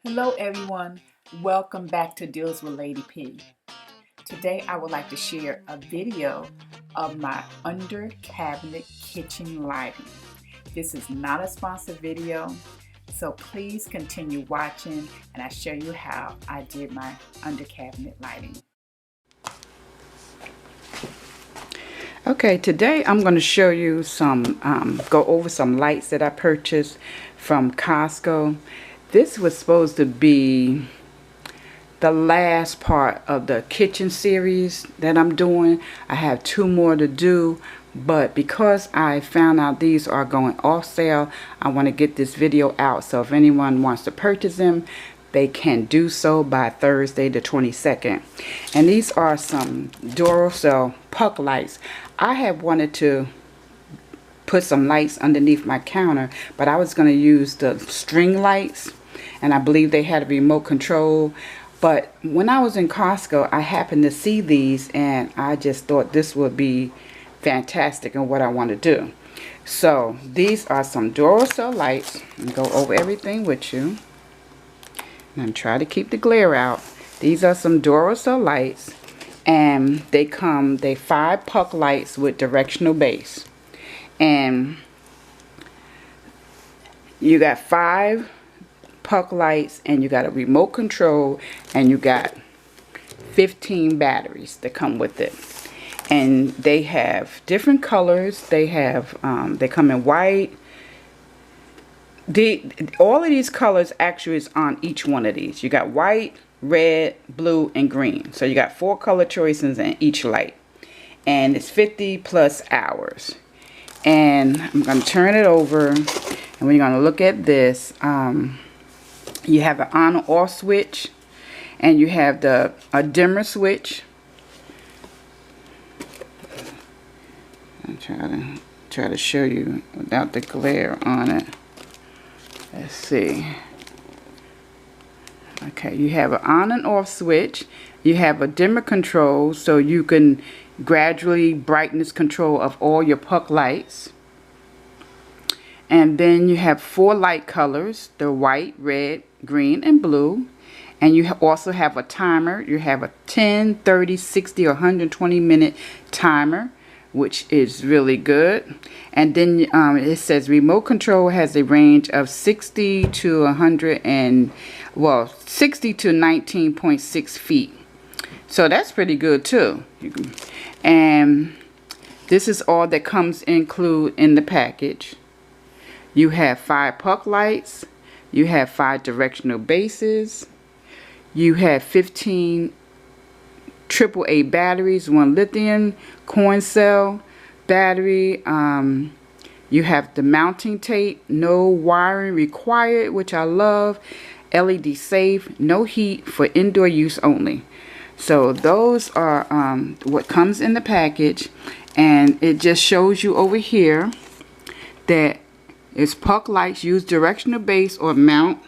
Hello everyone, welcome back to Deals with Lady P. Today I would like to share a video of my under cabinet kitchen lighting. This is not a sponsored video, so please continue watching and I show you how I did my under cabinet lighting. Okay, today I'm going to show you go over some lights that I purchased from Costco. This was supposed to be the last part of the kitchen series that I'm doing. I have 2 more to do, but because I found out these are going off sale, I want to get this video out. So if anyone wants to purchase them, they can do so by Thursday the 22nd. And these are some Duracell puck lights. I have wanted to put some lights underneath my counter, but I was going to use the string lights, and I believe they had a remote control. But when I was in Costco, I happened to see these, and I just thought this would be fantastic and what I want to do. So these are some Duracell lights. I'll go over everything with you. And try to keep the glare out. These are some Duracell lights, and they 5 puck lights with directional base. And you got 5 puck lights, and you got a remote control, and you got 15 batteries that come with it. And they have different colors. They come in white. All of these colors actually is on each one of these. You got white, red, blue, and green. So you got 4 color choices in each light. And it's 50 plus hours. And I'm going to turn it over, and we're going to look at this. You have an on or off switch, and you have a dimmer switch. I'll try to show you without the glare on it. Let's see. Okay, you have an on and off switch. You have a dimmer control, so you can gradually brightness control of all your puck lights. And then you have 4 light colors: the white, red, green, and blue. And you also have a timer. You have a 10, 30, 60, or 120 minute timer, which is really good. And then it says remote control has a range of 60 to 19.6 feet. So that's pretty good too. And this is all that comes included in the package. You have 5 puck lights. You have 5 directional bases. You have 15 AAA batteries, 1 lithium coin cell battery. You have the mounting tape, no wiring required, which I love. LED safe, no heat, for indoor use only. So those are what comes in the package, and it just shows you over here that it's puck lights. Use directional base or mount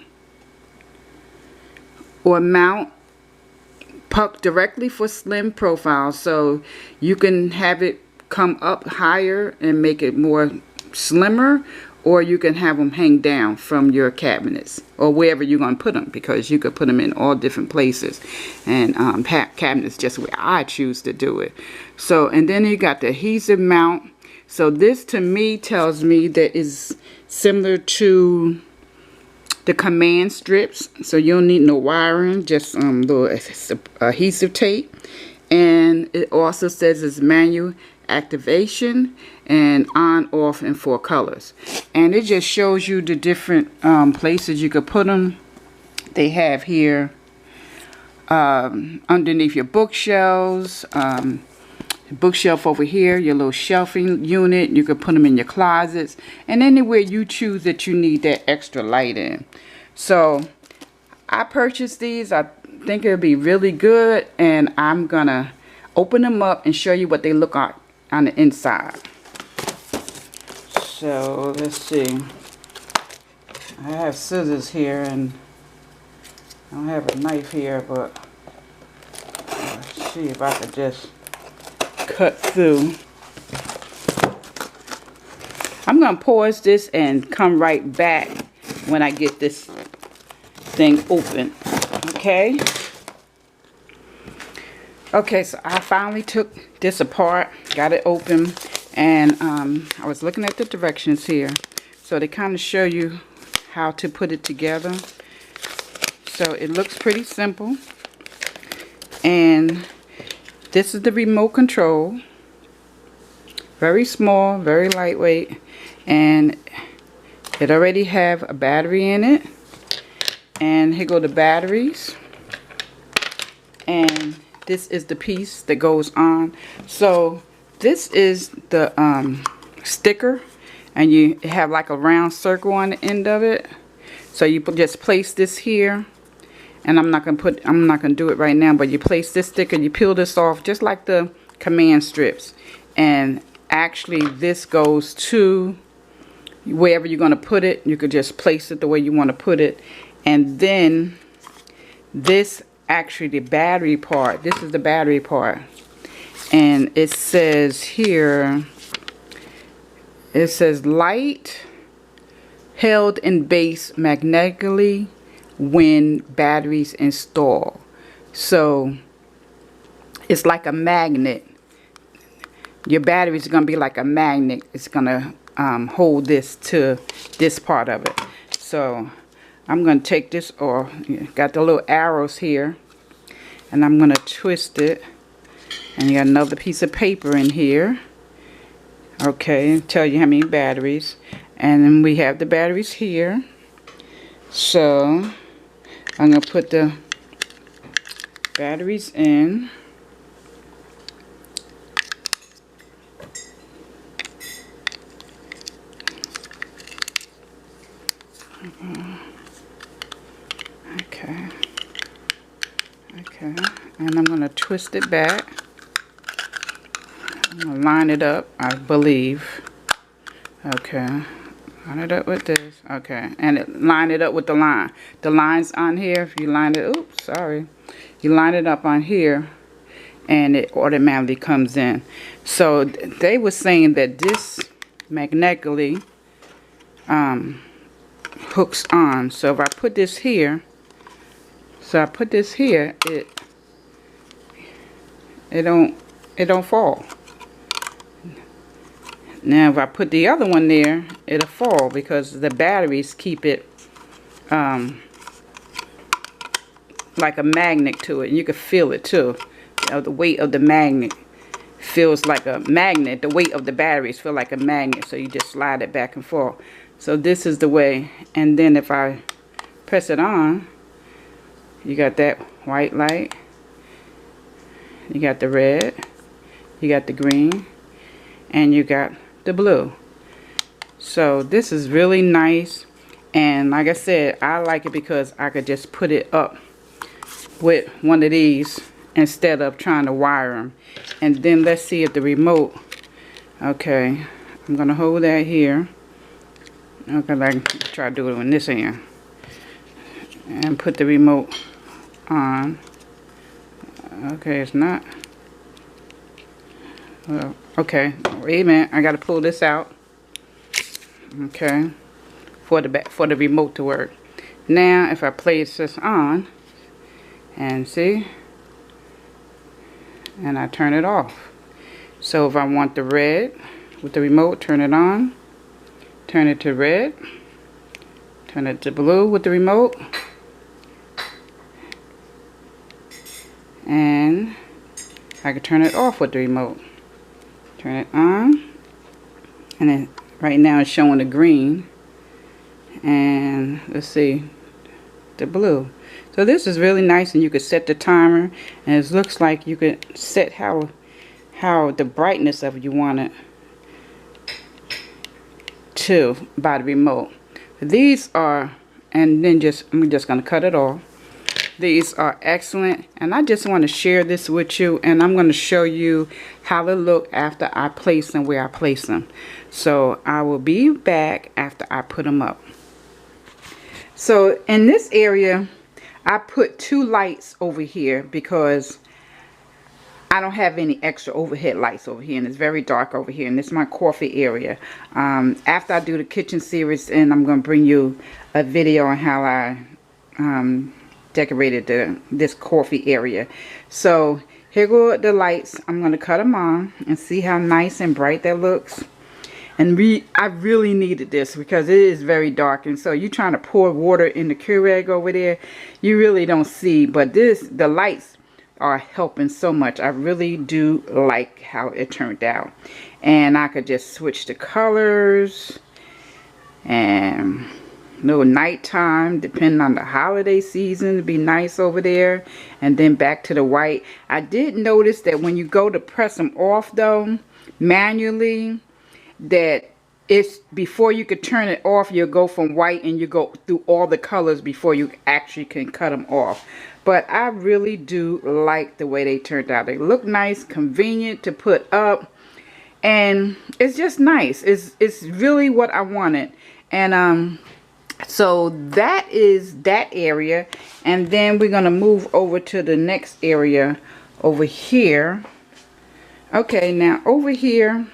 puck directly for slim profile, so you can have it come up higher and make it more slimmer, or you can have them hang down from your cabinets or wherever you're going to put them, because you could put them in all different places, and cabinets just where I choose to do it. So, and then you got the adhesive mount. So this to me tells me that is similar to the command strips, so you don't need no wiring, just little adhesive tape. And it also says it's manual activation and on, off in 4 colors. And it just shows you the different places you could put them. They have here underneath your bookshelves, bookshelf over here, your little shelving unit. You could put them in your closets and anywhere you choose that you need that extra light in. So I purchased these. I think it'll be really good, and I'm gonna open them up and show you what they look like on the inside. So let's see. I have scissors here, and I don't have a knife here, but let's see if I could just cut through. I'm going to pause this and come right back when I get this thing open. Okay. Okay, so I finally took this apart, got it open, and I was looking at the directions here. So they kind of show you how to put it together. So it looks pretty simple. And this is the remote control. Very small, very lightweight, and it already have a battery in it. And here go the batteries. And this is the piece that goes on. So this is the sticker, and you have like a round circle on the end of it. So you just place this here, and I'm not gonna do it right now, but you place this sticker, you peel this off just like the command strips, and actually this goes to wherever you're gonna put it. You could just place it the way you want to put it, and then this actually the battery part. This is the battery part, and it says here, it says light held in base magnetically when batteries install. So it's like a magnet. Your battery is going to be like a magnet. It's going to hold this to this part of it. So I'm going to take this, or got the little arrows here, and I'm going to twist it. And you got another piece of paper in here. Okay, tell you how many batteries. And then we have the batteries here. So I'm going to put the batteries in. Okay. Okay. And I'm going to twist it back. I'm going to line it up, I believe. Okay. Line it up with this. Okay. And line it up with the line. The line's on here. If you line it, oops, sorry. You line it up on here, and it automatically comes in. So they were saying that this magnetically hooks on. So if I put this here, it don't fall. Now if I put the other one there, it'll fall because the batteries keep it like a magnet to it. And you can feel it too. The weight of the magnet feels like a magnet. The weight of the batteries feel like a magnet. So you just slide it back and forth. So this is the way. And then if I press it on, you got that white light. You got the red. You got the green. And you got the blue. So this is really nice. And like I said, I like it because I could just put it up with one of these instead of trying to wire them. And then let's see if the remote. Okay, I'm gonna hold that here. Okay, I can try to do it on this end and put the remote on. Okay, it's not. Well, okay, wait a minute. I gotta pull this out. Okay, for the remote to work. Now, if I place this on, and see, and I turn it off. So if I want the red with the remote, turn it on. Turn it to red. Turn it to blue with the remote. And I can turn it off with the remote. Turn it on. And then right now it's showing the green. And let's see, the blue. So this is really nice, and you could set the timer, and it looks like you could set how the brightness of it you want it to by the remote. These are, and then I'm just gonna cut it off. These are excellent, and I just want to share this with you, and I'm going to show you how they look after I place them, where I place them. So I will be back after I put them up. So in this area, I put 2 lights over here because I don't have any extra overhead lights over here, and it's very dark over here, and this is my coffee area. After I do the kitchen series, and I'm going to bring you a video on how I decorated this coffee area. So here go the lights. I'm going to cut them on and see how nice and bright that looks. And I really needed this because it is very dark, and so you're trying to pour water in the Keurig over there, you really don't see. But the lights are helping so much. I really do like how it turned out. And I could just switch the colors and little nighttime, depending on the holiday season, to be nice over there. And then back to the white. I did notice that when you go to press them off though, manually, that it's before you could turn it off, you'll go from white and you go through all the colors before you actually can cut them off. But I really do like the way they turned out. They look nice, convenient to put up, and it's just nice. It's really what I wanted. And so that is that area, and then we're gonna move over to the next area over here. Okay, now over here,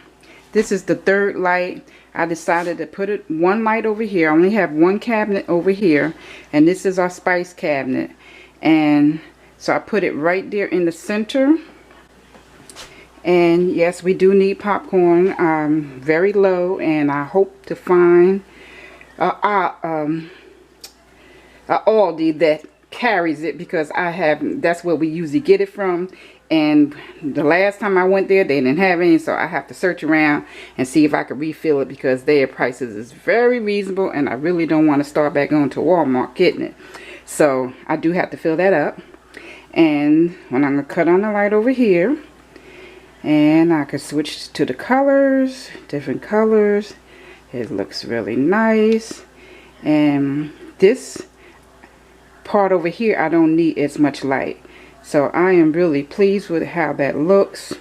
this is the third light. I decided to put one light over here. I only have one cabinet over here, and this is our spice cabinet. And so I put it right there in the center. And yes, we do need popcorn, very low, and I hope to find Aldi that carries it, because that's where we usually get it from. And the last time I went there, they didn't have any, so I have to search around and see if I could refill it, because their prices is very reasonable, and I really don't want to start back going to Walmart getting it. So I do have to fill that up. And when I'm going to cut on the light over here, and I can switch to the colors, different colors. It looks really nice. And this part over here, I don't need as much light. So I am really pleased with how that looks.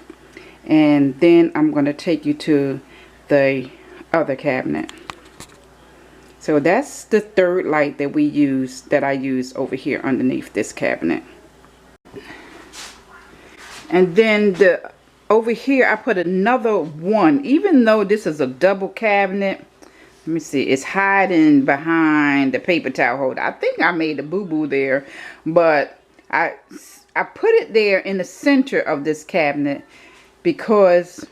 And then I'm going to take you to the other cabinet. So that's the third light that I use over here underneath this cabinet. And then over here I put another one. Even though this is a double cabinet, let me see, it's hiding behind the paper towel holder. I think I made a boo-boo there, but I put it there in the center of this cabinet because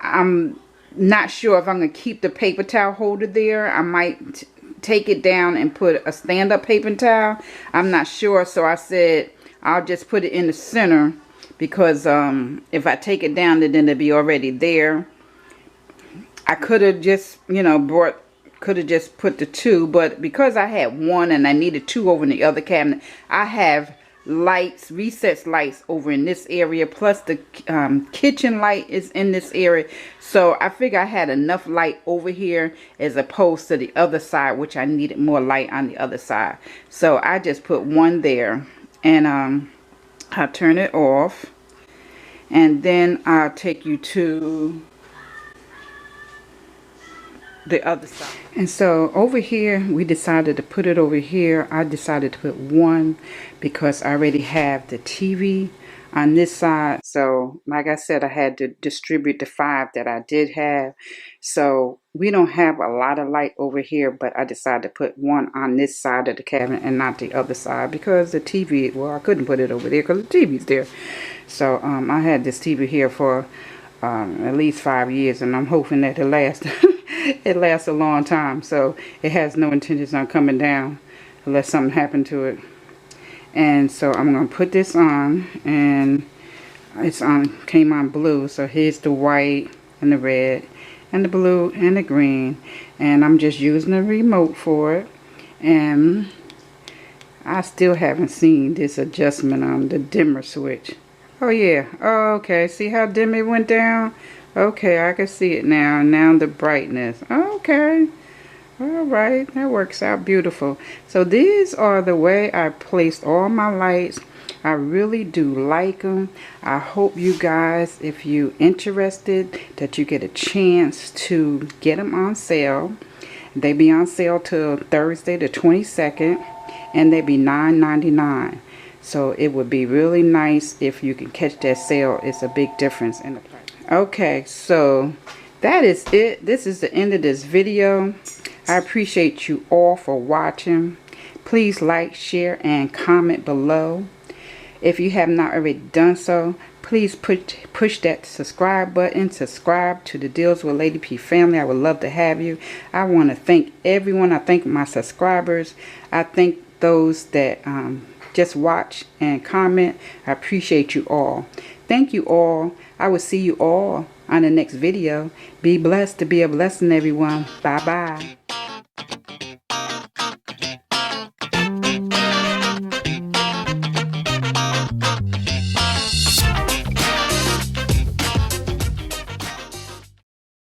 I'm not sure if I'm going to keep the paper towel holder there. I might take it down and put a stand-up paper towel. I'm not sure, so I said I'll just put it in the center, because if I take it down, then it'll be already there. I could have just, could have just put the two, but because I had one and I needed two over in the other cabinet, I have lights, recessed lights over in this area, plus the kitchen light is in this area. So I figure I had enough light over here as opposed to the other side, which I needed more light on the other side. So I just put one there, and I'll turn it off, and then I'll take you to the other side. And so over here, we decided to put it over here. I decided to put one because I already have the TV on this side. So like I said, I had to distribute the 5 that I did have. So we don't have a lot of light over here, but I decided to put one on this side of the cabinet and not the other side, because the TV, well, I couldn't put it over there because the TV's there. So I had this TV here for at least 5 years, and I'm hoping that it lasts it lasts a long time. So it has no intentions on coming down unless something happened to it. And so I'm going to put this on, and it's came on blue. So here's the white and the red and the blue and the green, and I'm just using the remote for it. And I still haven't seen this adjustment on the dimmer switch. Oh yeah, oh, okay, see how dim it went down? Okay, I can see it now. Now the brightness. Okay. Alright, that works out beautiful. So these are the way I placed all my lights. I really do like them. I hope you guys, if you're interested, that you get a chance to get them on sale. They be on sale till Thursday the 22nd, and they be $9.99. So it would be really nice if you can catch that sale. It's a big difference in the price. Okay, so that is it. This is the end of this video. I appreciate you all for watching. Please like, share, and comment below. If you have not already done so, please push that subscribe button. Subscribe to the Deals with Lady P family. I would love to have you. I want to thank everyone. I thank my subscribers. I thank those that just watch and comment. I appreciate you all. Thank you all. I will see you all on the next video. Be blessed to be a blessing, everyone. Bye-bye.